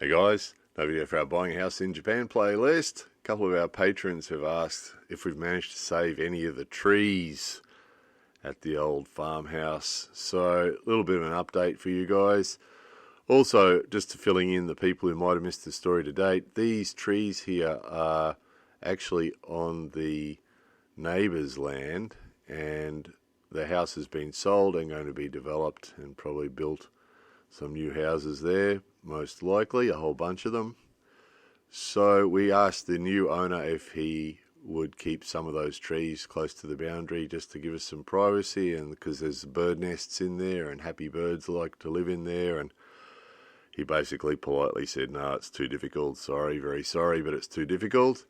Hey guys, no video for our buying a house in Japan playlist. A couple of our patrons have asked if we've managed to save any of the trees at the old farmhouse. So a little bit of an update for you guys. Also, just to filling in the people who might have missed the story to date, these trees here are actually on the neighbour's land, and the house has been sold and going to be developed and probably built some new houses there, most likely, a whole bunch of them. So we asked the new owner if he would keep some of those trees close to the boundary just to give us some privacy, and because there's bird nests in there and happy birds like to live in there, and he basically politely said, no, it's too difficult, sorry, very sorry, but it's too difficult.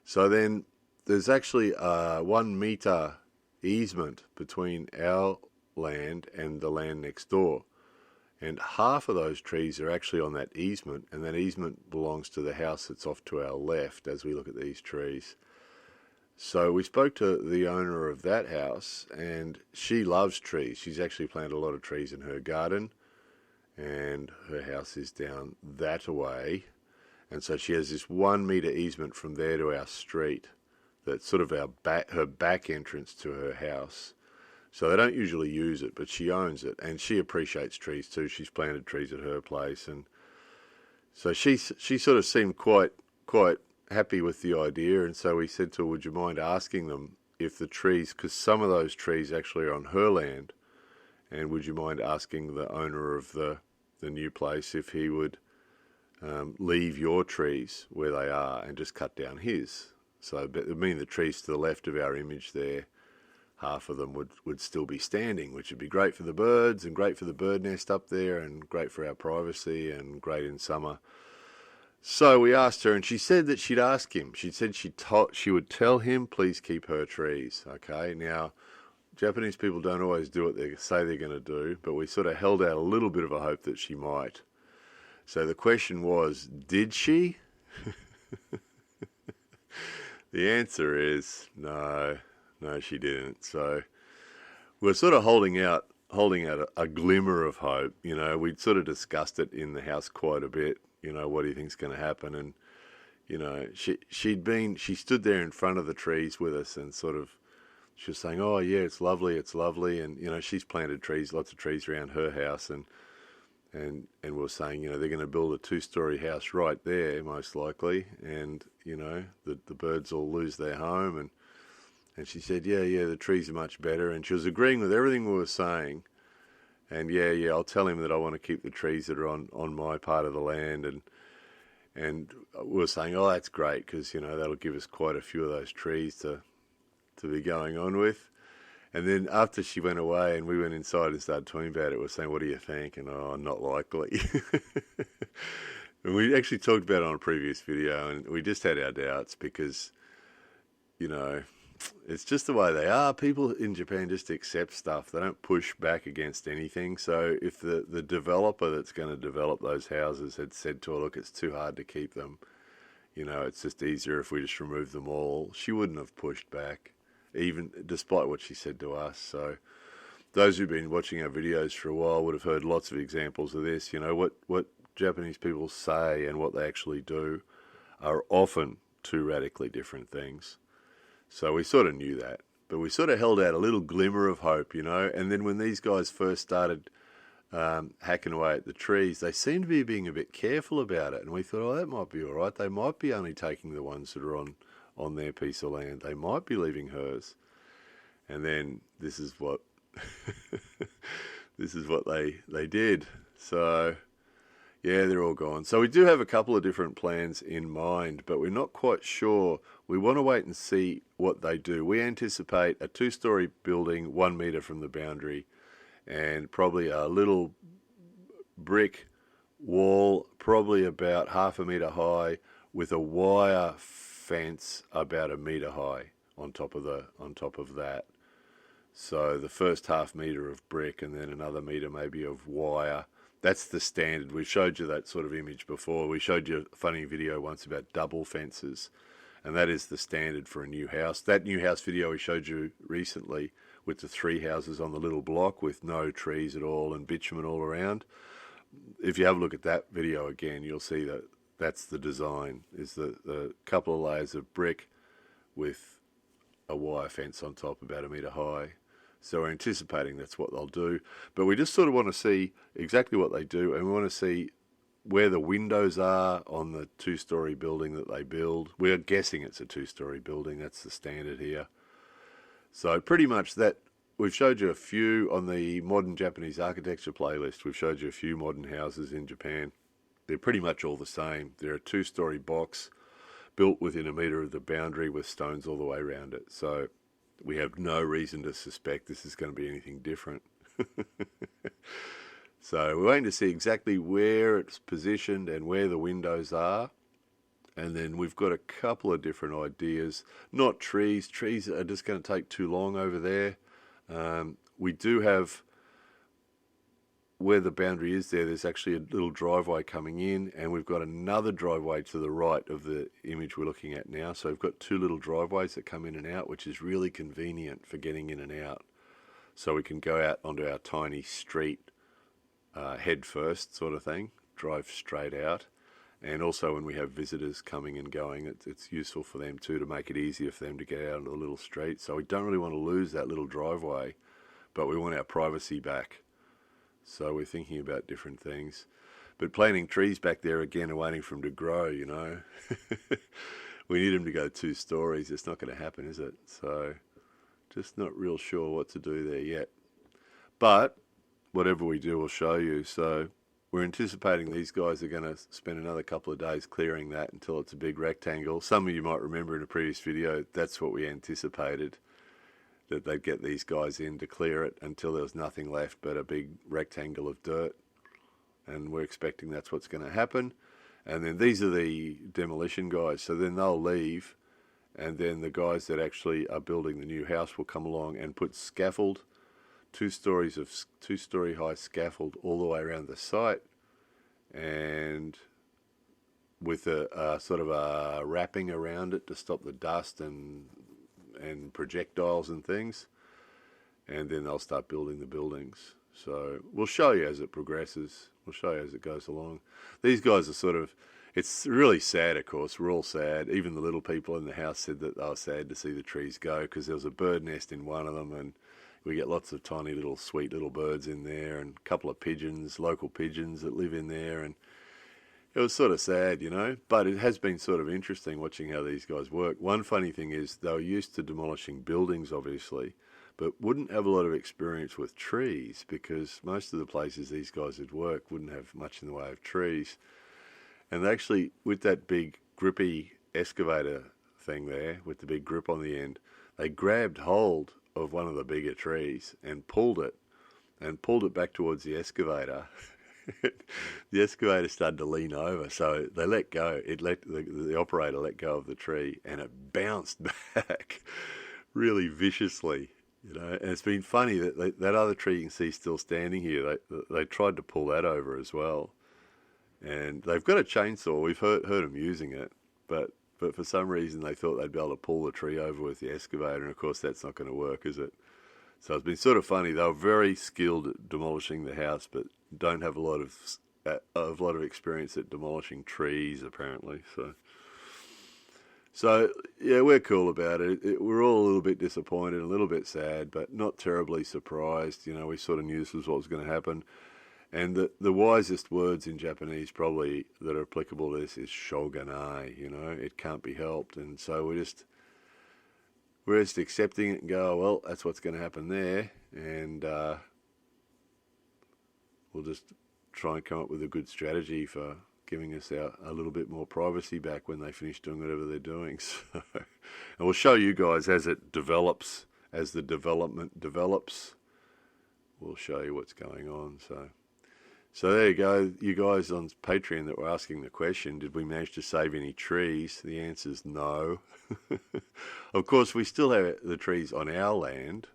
So then there's actually a 1 metre easement between our land and the land next door. And half of those trees are actually on that easement, and that easement belongs to the house that's off to our left as we look at these trees. So we spoke to the owner of that house, and she loves trees. She's actually planted a lot of trees in her garden, and her house is down that way. And so she has this 1 metre easement from there to our street. That's sort of her back entrance to her house. So they don't usually use it, but she owns it, and she appreciates trees too. She's planted trees at her place, and so she sort of seemed quite happy with the idea. And so we said to her, "Would you mind asking them if the trees, because some of those trees actually are on her land, and would you mind asking the owner of the new place if he would leave your trees where they are and just cut down his?" So it would mean the trees to the left of our image there, half of them would still be standing, which would be great for the birds and great for the bird nest up there and great for our privacy and great in summer. So we asked her, and she said that she'd ask him. She said she would tell him, please keep her trees. Okay, now Japanese people don't always do what they say they're going to do, but we sort of held out a little bit of a hope that she might. So the question was, did she? The answer is no. No, she didn't. So we're sort of holding out a glimmer of hope. You know, we'd sort of discussed it in the house quite a bit. You know, what do you think's going to happen? And you know, she stood there in front of the trees with us, and sort of she was saying, "Oh yeah, it's lovely." And you know, she's planted trees, lots of trees around her house, and we're saying, you know, they're going to build a 2-story house right there, most likely, and you know, the birds will lose their home. And she said, yeah, the trees are much better. And she was agreeing with everything we were saying. And yeah, I'll tell him that I want to keep the trees that are on my part of the land. And we were saying, oh, that's great, because, you know, that'll give us quite a few of those trees to be going on with. And then after she went away and we went inside and started talking about it, we were saying, what do you think? And, oh, not likely. And we actually talked about it on a previous video, and we just had our doubts because, you know, it's just the way they are. People in Japan just accept stuff. They don't push back against anything. So if the developer that's going to develop those houses had said to her, look, it's too hard to keep them, you know, it's just easier if we just remove them all, she wouldn't have pushed back, even despite what she said to us. So those who've been watching our videos for a while would have heard lots of examples of this. You know, what Japanese people say and what they actually do are often two radically different things. So we sort of knew that, but we sort of held out a little glimmer of hope, you know. And then when these guys first started hacking away at the trees, they seemed to be being a bit careful about it. And we thought, oh, that might be all right. They might be only taking the ones that are on their piece of land. They might be leaving hers. And then this is what this is what they did. So yeah, they're all gone. So we do have a couple of different plans in mind, but we're not quite sure. We want to wait and see what they do. We anticipate a 2-story building 1 metre from the boundary, and probably a little brick wall, probably about half a metre high, with a wire fence about a metre high on top of that. So the first half metre of brick, and then another metre maybe of wire. That's the standard. We showed you that sort of image before. We showed you a funny video once about double fences, and that is the standard for a new house. That new house video we showed you recently with the 3 houses on the little block with no trees at all and bitumen all around, if you have a look at that video again, you'll see that that's the design, is the couple of layers of brick with a wire fence on top about 1 metre high. So we're anticipating that's what they'll do. But we just sort of want to see exactly what they do, and we want to see where the windows are on the 2-story building that they build. We're guessing it's a 2-story building. That's the standard here. So pretty much that. We've showed you a few on the modern Japanese architecture playlist. We've showed you a few modern houses in Japan. They're pretty much all the same. They're a 2-story box built within 1 metre of the boundary with stones all the way around it. So we have no reason to suspect this is going to be anything different. So we're waiting to see exactly where it's positioned and where the windows are. And then we've got a couple of different ideas. Not trees. Trees are just going to take too long over there. We do have, where the boundary is there's actually a little driveway coming in, and we've got another driveway to the right of the image we're looking at now. So we've got 2 little driveways that come in and out, which is really convenient for getting in and out. So we can go out onto our tiny street head first sort of thing, drive straight out. And also when we have visitors coming and going, it's useful for them too, to make it easier for them to get out onto the little street. So we don't really want to lose that little driveway, but we want our privacy back. So we're thinking about different things. But planting trees back there again and waiting for them to grow, you know. We need them to go 2 stories. It's not going to happen, is it? So just not real sure what to do there yet. But whatever we do, we'll show you. So we're anticipating these guys are going to spend another couple of days clearing that until it's a big rectangle. Some of you might remember in a previous video, that's what we anticipated, that they'd get these guys in to clear it until there was nothing left but a big rectangle of dirt. And we're expecting that's what's going to happen. And then these are the demolition guys. So then they'll leave, and then the guys that actually are building the new house will come along and put scaffold, 2 stories of 2-story high scaffold all the way around the site, and with a sort of a wrapping around it to stop the dust and projectiles and things. And then they'll start building the buildings. So we'll show you as it progresses. We'll show you as it goes along. These guys are sort of, it's really sad, of course. We're all sad. Even the little people in the house said that they were sad to see the trees go, because there was a bird nest in one of them, and we get lots of tiny little sweet little birds in there, and a couple of pigeons, local pigeons that live in there, and it was sort of sad, you know, but it has been sort of interesting watching how these guys work. One funny thing is they were used to demolishing buildings, obviously, but wouldn't have a lot of experience with trees, because most of the places these guys would work wouldn't have much in the way of trees. And actually, with that big grippy excavator thing there, with the big grip on the end, they grabbed hold of one of the bigger trees and pulled it back towards the excavator. The excavator started to lean over, so they let go. The operator let go of the tree, and it bounced back really viciously, you know. And it's been funny that that other tree you can see still standing here. They tried to pull that over as well, and they've got a chainsaw. We've heard them using it, but for some reason they thought they'd be able to pull the tree over with the excavator, and of course that's not going to work, is it? So it's been sort of funny. They were very skilled at demolishing the house, but don't have a lot of experience at demolishing trees, apparently. So yeah, we're cool about it. We're all a little bit disappointed, a little bit sad, but not terribly surprised. You know, we sort of knew this was what was going to happen. And the wisest words in Japanese probably that are applicable to this is shogunai. You know, it can't be helped. And so we're just accepting it and go, well, that's what's going to happen there. And we'll just try and come up with a good strategy for giving us a little bit more privacy back when they finish doing whatever they're doing. So, and we'll show you guys as it develops, as the development develops. We'll show you what's going on. So there you go. You guys on Patreon that were asking the question, did we manage to save any trees? The answer is no. Of course, we still have the trees on our land.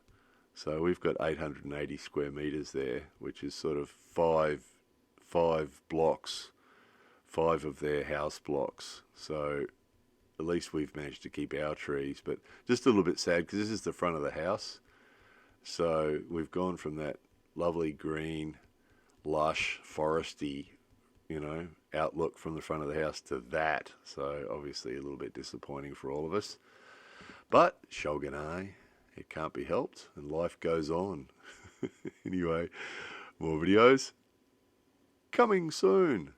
So we've got 880 square metres there, which is sort of five blocks, 5 of their house blocks. So at least we've managed to keep our trees, but just a little bit sad because this is the front of the house. So we've gone from that lovely green lush, foresty, outlook from the front of the house to that. So obviously a little bit disappointing for all of us. But Shogunai, it can't be helped, and life goes on. Anyway, more videos coming soon.